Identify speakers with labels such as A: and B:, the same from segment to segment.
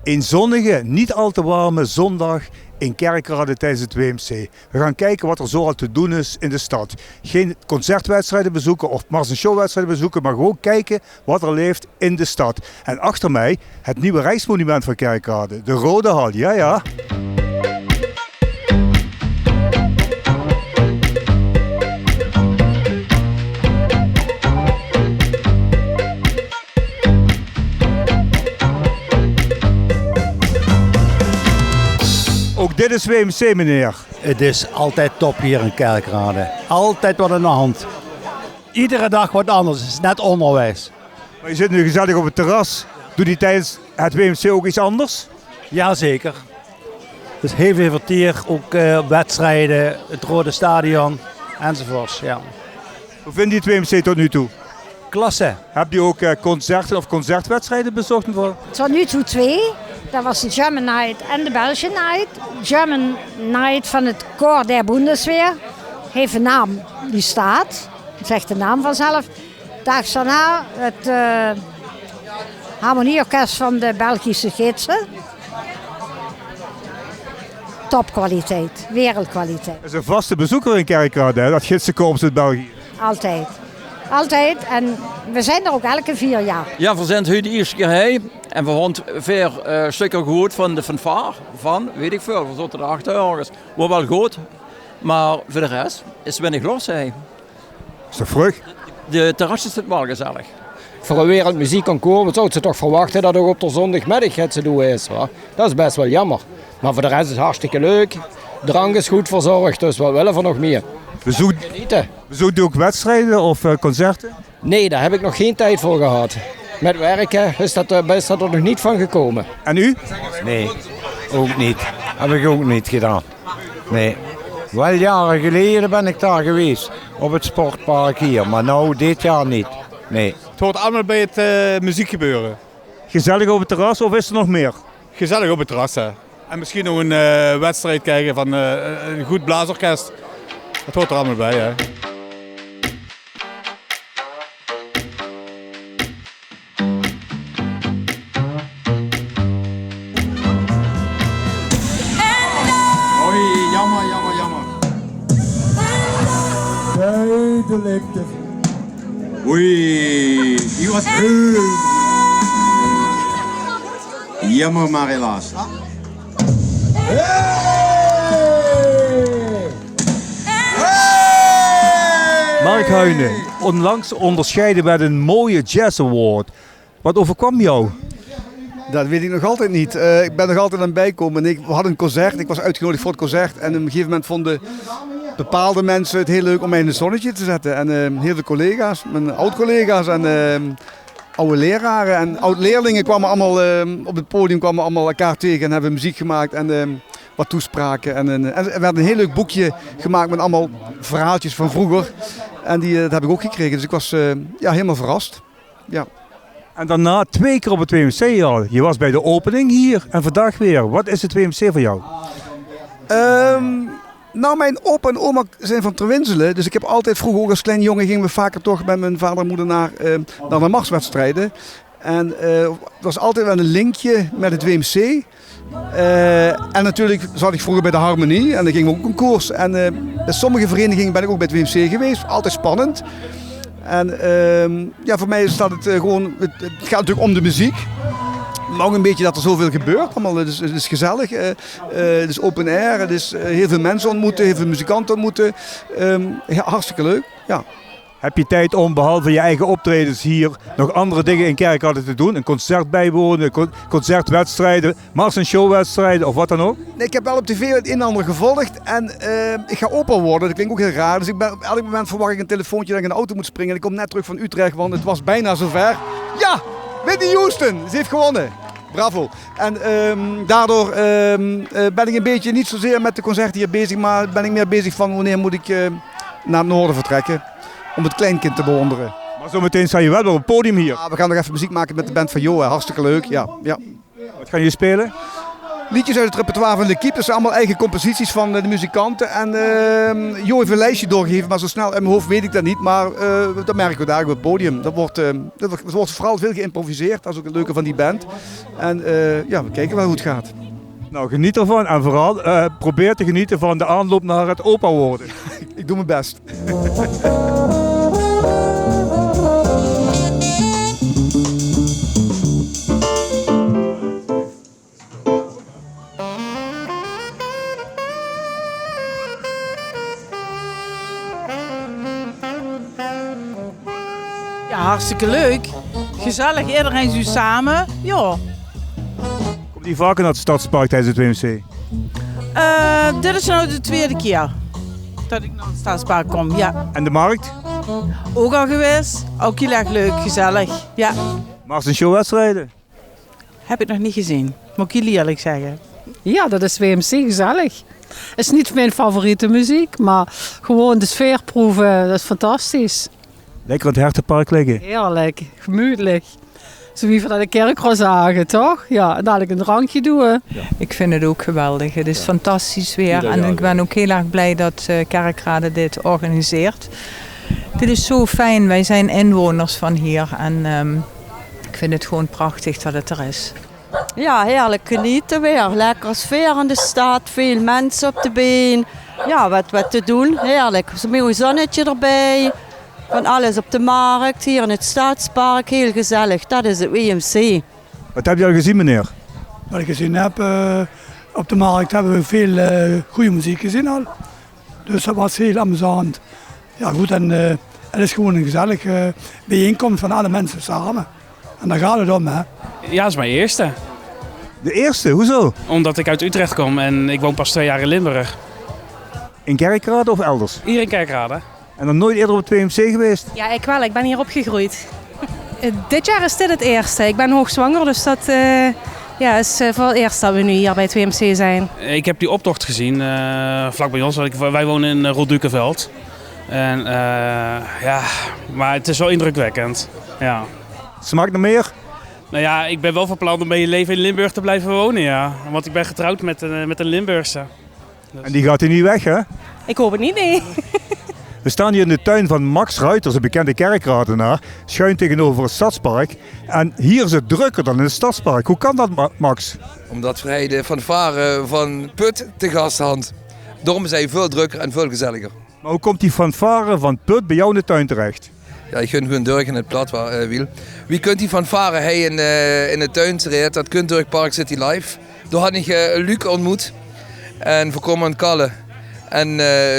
A: Een zonnige, niet al te warme zondag in Kerkrade tijdens het WMC. We gaan kijken wat er zoal te doen is in de stad. Geen concertwedstrijden bezoeken of Mars & Show wedstrijden bezoeken, maar gewoon kijken wat er leeft in de stad. En achter mij het nieuwe Rijksmonument van Kerkrade, de Rode Hal. Ja, ja. Ook dit is WMC, meneer.
B: Het is altijd top hier in Kerkrade. Altijd wat aan de hand. Iedere dag wat anders. Het is net onderwijs.
A: Maar je zit nu gezellig op het terras. Doe je tijdens het WMC ook iets anders?
B: Jazeker. Dus heel veel vertier. Ook wedstrijden, het Rode Stadion enzovoorts. Ja.
A: Hoe vind je het WMC tot nu toe?
B: Klasse.
A: Heb je ook concerten of concertwedstrijden bezocht?
C: Tot nu toe 2. Dat was de German Night en de Belgian Night. German Night van het Koor der Bundeswehr. Heeft een naam die staat. Zegt de naam vanzelf. Daags daarna het harmonieorkest van de Belgische gidsen. Topkwaliteit, wereldkwaliteit.
A: Dat is een vaste bezoeker in Kerkrade, dat gidsenkorps uit België.
C: Altijd. Altijd. En we zijn er ook elke 4 jaar.
D: Ja, we zijn het de eerste keer heen. En we hebben veel stukken gehoord van de fanfare. Weet ik veel, we zaten erachter ergens. Was wel goed, maar voor de rest is het weinig los.
A: Is dat vroeg?
D: De terrasjes zitten wel gezellig.
E: Voor een wereldmuziekconcours zouden ze toch verwachten dat er op de zondagmiddag het te doen is. Hoor. Dat is best wel jammer. Maar voor de rest is het hartstikke leuk. Drank is goed verzorgd, dus wat willen we nog meer?
A: Bezoekt u ook wedstrijden of concerten?
E: Nee, daar heb ik nog geen tijd voor gehad. Met werken is dat er nog niet van gekomen.
A: En u?
F: Nee, ook niet. Heb ik ook niet gedaan. Nee. Wel jaren geleden ben ik daar geweest. Op het sportpark hier. Maar nou dit jaar niet. Nee.
G: Het hoort allemaal bij het muziekgebeuren.
A: Gezellig op het terras of is er nog meer?
G: Gezellig op het terras. Hè. En misschien nog een wedstrijd kijken van een goed blaasorkest. Het hoort er allemaal bij. Hè.
H: Oei, die was heel... Jammer, maar helaas.
A: Mark Huyne, onlangs onderscheiden met een mooie Jazz Award. Wat overkwam jou?
I: Dat weet ik nog altijd niet. Ik ben nog altijd aan het bijkomen. We hadden een concert, ik was uitgenodigd voor het concert. En op een gegeven moment vonden bepaalde mensen het heel leuk om mij in het zonnetje te zetten. En heel veel collega's, mijn oud-collega's en oude leraren en oud-leerlingen kwamen allemaal op het podium kwamen allemaal elkaar tegen en hebben muziek gemaakt en wat toespraken. En er werd een heel leuk boekje gemaakt met allemaal verhaaltjes van vroeger. En dat heb ik ook gekregen, dus ik was helemaal verrast. Ja.
A: En daarna 2 keer op het WMC al. Je was bij de opening hier en vandaag weer. Wat is het WMC voor jou?
I: Nou, mijn opa en oma zijn van Terwinselen. Dus ik heb altijd vroeger ook als klein jongen gingen we vaker toch met mijn vader en moeder naar de marswedstrijden. En er was altijd wel een linkje met het WMC. En natuurlijk zat ik vroeger bij de Harmonie en dan gingen we ook een koers. En bij sommige verenigingen ben ik ook bij het WMC geweest. Altijd spannend. En voor mij staat het gewoon, het gaat natuurlijk om de muziek. Maar ook een beetje dat er zoveel gebeurt. Allemaal, het is gezellig. Het is open air. Het is heel veel mensen ontmoeten, heel veel muzikanten ontmoeten. Hartstikke leuk. Ja.
A: Heb je tijd om behalve je eigen optredens hier nog andere dingen in Kerkrade te doen? Een concert bijwonen, concertwedstrijden, Mars & Show wedstrijden of wat dan ook?
I: Nee, ik heb wel op tv het een en ander gevolgd en ik ga opa worden. Dat klinkt ook heel raar. Dus op elk moment verwacht ik een telefoontje dat ik in de auto moet springen. En ik kom net terug van Utrecht, want het was bijna zover. Ja, Whitney Houston, ze heeft gewonnen. Bravo. En daardoor ben ik een beetje niet zozeer met de concerten hier bezig, maar ben ik meer bezig van wanneer moet ik naar het noorden vertrekken. Om het kleinkind te bewonderen.
A: Maar zometeen sta je wel op het podium hier.
I: Ja, we gaan nog even muziek maken met de band van Jo. Hartstikke leuk. Ja.
A: Wat gaan jullie spelen?
I: liedjes uit het repertoire van L'Équipe. Dat zijn allemaal eigen composities van de muzikanten. En Jo heeft een lijstje doorgegeven, maar zo snel in mijn hoofd weet ik dat niet. Maar dat merken we daar op het podium. Dat wordt vooral veel geïmproviseerd. Dat is ook het leuke van die band. En we kijken wel hoe het gaat.
A: Nou, geniet ervan en vooral probeer te genieten van de aanloop naar het opa worden.
I: Ik doe mijn best.
J: Ja, hartstikke leuk. Gezellig, iedereen zo samen. Ja.
A: Komt die vaker naar het Stadspark tijdens het WMC?
J: Dit is nou de tweede keer dat ik naar het Stadspark kom, ja.
A: En de markt?
J: Ook al geweest. Ook heel erg leuk, gezellig, ja.
A: Mars en showwedstrijden?
J: Heb ik nog niet gezien, moet ik jullie eerlijk zeggen.
K: Ja, dat is WMC gezellig. Het is niet mijn favoriete muziek, maar gewoon de sfeer proeven, dat is fantastisch.
A: Lekker aan het Hertenpark liggen?
K: Heerlijk, gemütlich. Zo wie van de kerkroos zagen, toch? Ja, en dadelijk een drankje doen.
L: Ja. Ik vind het ook geweldig. Het is fantastisch weer. En ik ben ook heel erg blij dat Kerkrade dit organiseert. Dit is zo fijn. Wij zijn inwoners van hier. En ik vind het gewoon prachtig dat het er is.
M: Ja, heerlijk genieten weer. Lekker sfeer in de stad. Veel mensen op de been. Ja, wat te doen. Heerlijk. Zo'n mooi zonnetje erbij. Van alles op de markt, hier in het Stadspark, heel gezellig. Dat is het WMC.
A: Wat heb je al gezien, meneer?
N: Wat ik gezien heb, op de markt hebben we veel goede muziek gezien al. Dus dat was heel amusant. Ja goed, en het is gewoon een gezellige bijeenkomst van alle mensen samen. En daar gaat het om, hè.
O: Ja, dat is mijn eerste.
A: De eerste? Hoezo?
O: Omdat ik uit Utrecht kom en ik woon pas 2 jaar in Limburg.
A: In Kerkrade of elders?
O: Hier in Kerkrade.
A: En dan nooit eerder op het WMC geweest?
P: Ja, ik wel. Ik ben hier opgegroeid. Dit jaar is dit het eerste. Ik ben hoogzwanger, dus dat is voor het eerst dat we nu hier bij het WMC zijn.
O: Ik heb die optocht gezien vlak bij ons. Wij wonen in Roeldukenveld. En maar het is wel indrukwekkend. Ja.
A: Smaakt nog meer?
O: Nou ja, ik ben wel van plan om mijn leven in Limburg te blijven wonen, ja. Want ik ben getrouwd met een Limburgse. Dus.
A: En die gaat hier niet weg, hè?
P: Ik hoop het niet, nee.
A: We staan hier in de tuin van Max Ruiters, een bekende kerkradenaar, schuin tegenover het Stadspark. En hier is het drukker dan in het Stadspark. Hoe kan dat, Max?
Q: Omdat wij de fanfare van Put te gast had. Daarom zijn veel drukker en veel gezelliger.
A: Maar hoe komt die fanfare van Put bij jou in de tuin terecht?
Q: Ja, je kunt gewoon Dirk in het plat, Wiel. Wie kunt die fanfare hij in de tuin terecht? Dat kunt Dirk Park City Live. Daar had ik Luc ontmoet en voorkomen aan Kalle. En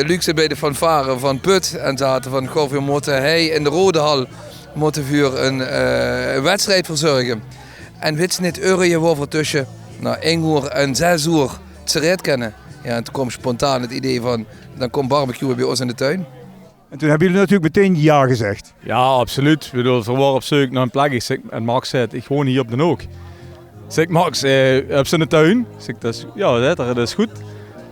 Q: Luc zit bij de fanfare van Put en zaten van, goh, we moeten hij in de Rode Hal moeten voor een wedstrijd verzorgen. En weet je niet, je wordt tussen 1 uur en 6 uur te kennen. Ja, en toen kwam spontaan het idee van, dan komt barbecue bij ons in de tuin.
A: En toen hebben jullie natuurlijk meteen ja gezegd.
R: Ja, absoluut. We waren op zoek naar een plek. En Max zei, ik woon hier op de Hoek. Zeg Max, heb ze in de tuin? Zeg, dat is goed.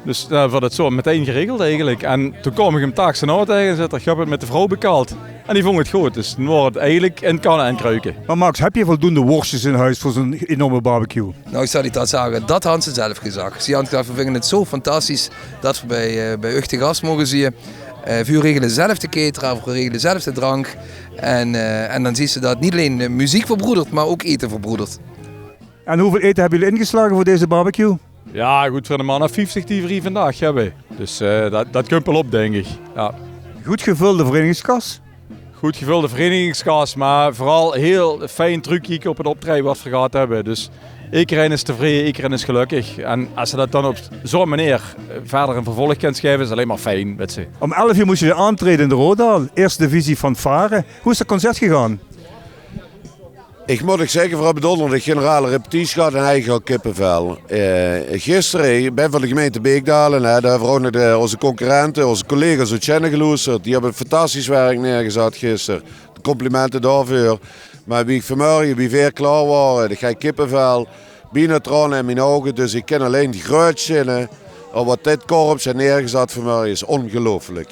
R: Dus we hadden het zo meteen geregeld eigenlijk. En toen kwam ik hem taaks en tegen en zei, ik heb het met de vrouw bekaald. En die vond het goed, dus toen wordt het eigenlijk in kannen en kruiken.
A: Maar Max, heb je voldoende worstjes in huis voor zo'n enorme barbecue?
Q: Nou, ik zou niet dat zeggen, dat had ze zelf gezegd. Ze had gezegd, we vinden het zo fantastisch dat we bij u te gast mogen zien. We regelen zelf de cateraar, we regelen zelf de drank. En dan ziet ze dat niet alleen de muziek verbroedert, maar ook eten verbroedert.
A: En hoeveel eten hebben jullie ingeslagen voor deze barbecue?
R: Ja, goed voor de man of 50 die we hier vandaag hebben. Dus dat komt wel op, denk ik. Ja.
A: Goed gevulde verenigingskas?
R: Goed gevulde verenigingskas, maar vooral heel fijn trucje op het optreden wat we gehad hebben. Dus iedereen is tevreden, iedereen is gelukkig. En als ze dat dan op zo'n manier verder een vervolg kan schrijven, is het alleen maar fijn, weet je.
A: Om 11 uur moest je aantreden in de Rodaal. Eerste divisie fanfare. Hoe is dat concert gegaan?
S: Ik moet zeggen, voor op donderdag generale repetitie gehad en eigenlijk al kippenvel. Gisteren, ik ben van de gemeente Beekdalen, daar hebben we ook nog onze concurrenten, onze collega's uit Chenne geloosterd. Die hebben fantastisch werk neergezet gisteren. De complimenten daarvoor. Maar wie ik vanmorgen, wie weer klaar waren, dan ga ik kippenvel, bijna tranen in mijn ogen. Dus ik kan alleen die gruit zinnen. Wat dit korps zijn neergezet vanmorgen is ongelooflijk.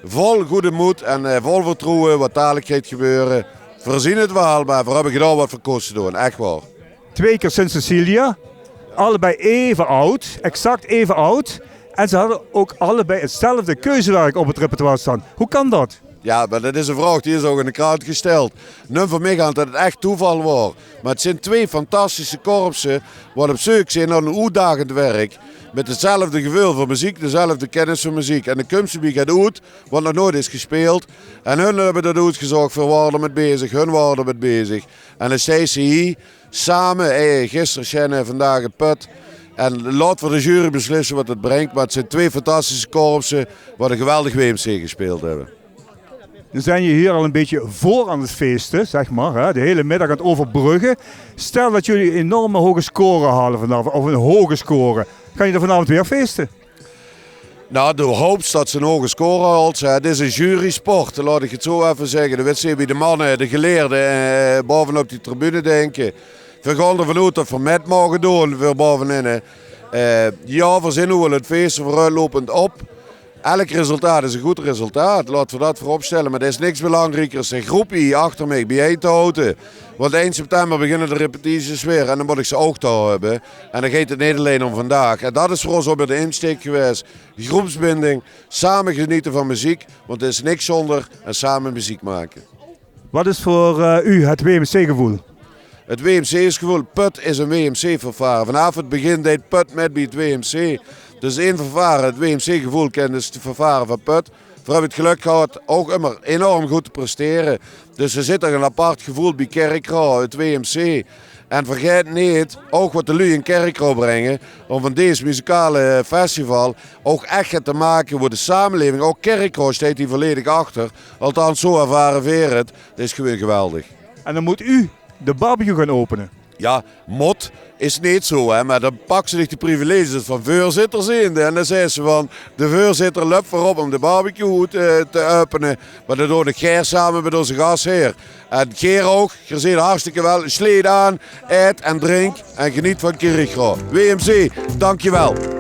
S: Vol goede moed en vol vertrouwen wat dadelijk gaat gebeuren. We zien het wel, maar we hebben gedaan wat we kosten doen, echt waar.
A: 2 keer Sint Cecilia. allebei even oud, exact even oud. En ze hadden ook allebei hetzelfde keuzewerk op het repertoire staan. Hoe kan dat?
S: Ja, maar dat is een vraag die is ook in de krant gesteld. Nu van mij gaat dat het echt toeval was. Maar het zijn twee fantastische korpsen wat op zoek zijn naar een uitdagend werk. Met hetzelfde gevoel voor muziek, dezelfde kennis van muziek. En de kunstmuziek gaat uit, wat nog nooit is gespeeld. En hun hebben dat uitgezocht, voor waren met bezig, hun waren met bezig. En dan staan ze hier samen, gisteren Shannon en vandaag een Put. En laat voor de jury beslissen wat het brengt. Maar het zijn twee fantastische korpsen wat een geweldig WMC gespeeld hebben.
A: Dan zijn je hier al een beetje voor aan het feesten, zeg maar. Hè? De hele middag aan het overbruggen. Stel dat jullie een enorme hoge score halen vanavond, of een hoge score. Ga je er vanavond weer feesten?
S: Nou, de hoop dat ze een hoge score haalt. Het is een jurysport, laat ik het zo even zeggen. De wedstrijd bij de mannen, de geleerden, bovenop die tribune denken. We gaan ervan uit dat we met mogen doen, weer bovenin. Ja, we zien hoe het feest vooruitlopend op. Elk resultaat is een goed resultaat, laten we dat voorop stellen. Maar er is niks belangrijker dan een groepje hier achter mij bijeen te houden. Want 1 september beginnen de repetities weer en dan moet ik ze ook te hebben. En dan gaat het niet alleen om vandaag. En dat is voor ons ook de insteek geweest. Groepsbinding, samen genieten van muziek. Want er is niks zonder en samen muziek maken.
A: Wat is voor u het WMC-gevoel?
S: Het WMC-gevoel, Put is een WMC-vervaren. Vanavond begint dit Put met bij het WMC. Dus één vervaren, het WMC-gevoel kent dus het vervaren van Put. We hebben het geluk gehad ook immer enorm goed te presteren. Dus er zit er een apart gevoel bij Kerkrade, het WMC. En vergeet niet, ook wat de lui in Kerkrade brengen, om van deze muzikale festival ook echt te maken voor de samenleving. Ook Kerkrade staat hier volledig achter. Althans, zo ervaren we het. Dat is gewoon geweldig.
A: En dan moet u de barbecue gaan openen.
S: Ja, mot is niet zo, hè, maar dan pakken ze zich de privileges van voorzitters in. En dan zeggen ze van, de voorzitter loopt voorop om de barbecue te openen. Maar dat doet de Geer samen met onze gastheer. En Geer ook, je ziet hartstikke wel, sleed aan, eet en drink en geniet van Kerkrade. WMC, dankjewel.